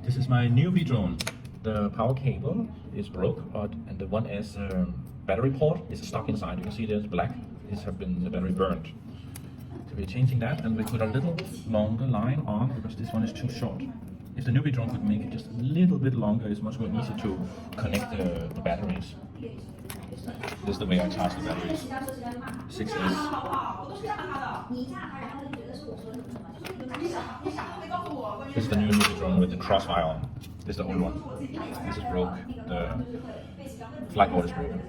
This is my new drone. The power cable is broke, and the one is battery port is stuck inside. You can see there's black. It's have been the battery burned. So we're changing that, and we put a little longer line on because this one is too short. If the new drone could make it just a little bit longer, it's much more easy to connect the batteries. This is the way I charge the batteries. 6S. This is the new drone with the crossfire on. This is the old one. This is broke. The flight board is broken.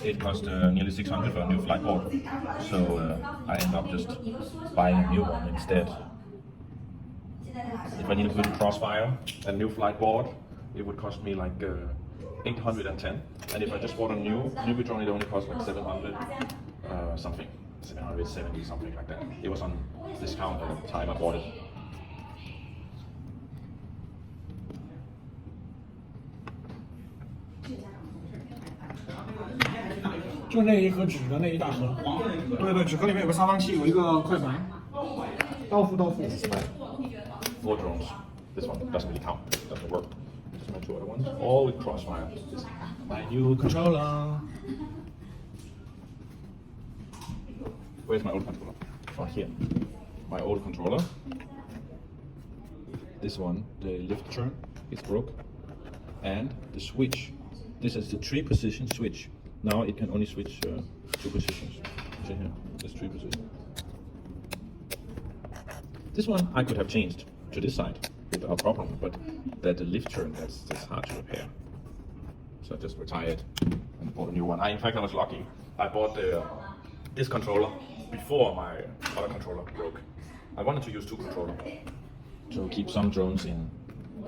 It cost nearly 600 for a new flight board, so I end up just buying a new one instead. If I need a good crossfire and new flight board, it would cost me like 810. And if I just bought a new drone, it only cost like 700 something, 770 something like that. It was on discount at the time I bought it. 就那一盒纸的那一大盒，对对，纸盒里面有个撒放器，有一个快板，到付。Four drones. This one doesn't really count. It doesn't work. Just my two other ones. All with crossfire. This is my new controller. Where's my old controller? Oh, here. My old controller. This one, the lift turn, is broke. And the switch. This is the 3-position switch. Now it can only switch 2 positions. See here, there's 3 positions. This one I could have changed to this side without problem, but the lift turn, that's hard to repair. So I just retired and bought a new one. In fact, I was lucky. I bought this controller before my other controller broke. I wanted to use 2 controllers to keep some drones in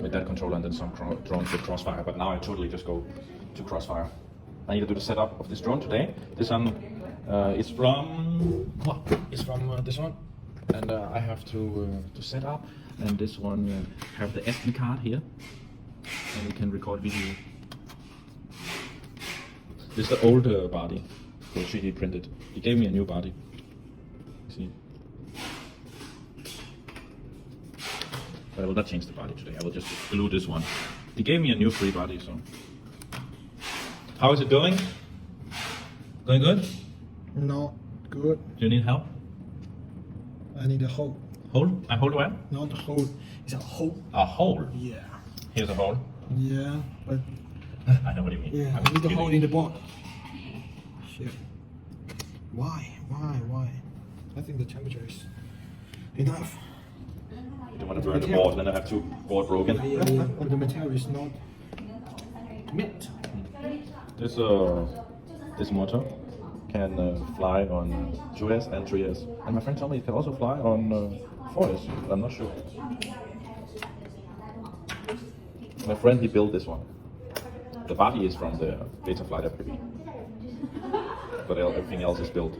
with that controller and then some drones with crossfire, but now I totally just go to crossfire. I need to do the setup of this drone today. This one is from this one, and I have to set up. And this one have the SD card here, and we can record video. This is the old body, so 3D printed. He gave me a new body. See, but I will not change the body today. I will just glue this one. He gave me a new free body, so. How is it going? Going good? No, good. Do you need help? I need a hole. Hole? I hold where? Not a hole. It's a hole. A hole? Yeah. Here's a hole. Yeah, but I know what you mean. yeah, I need a hole in the board. Shit. Why? I think the temperature is enough. You don't want to burn the board, then I have 2 board broken. Yeah. The material is not mint. This motor can fly on 2S and 3S. And my friend told me it can also fly on 4S, but I'm not sure. My friend, he built this one. The body is from the Beta Flight FPV. But everything else is built.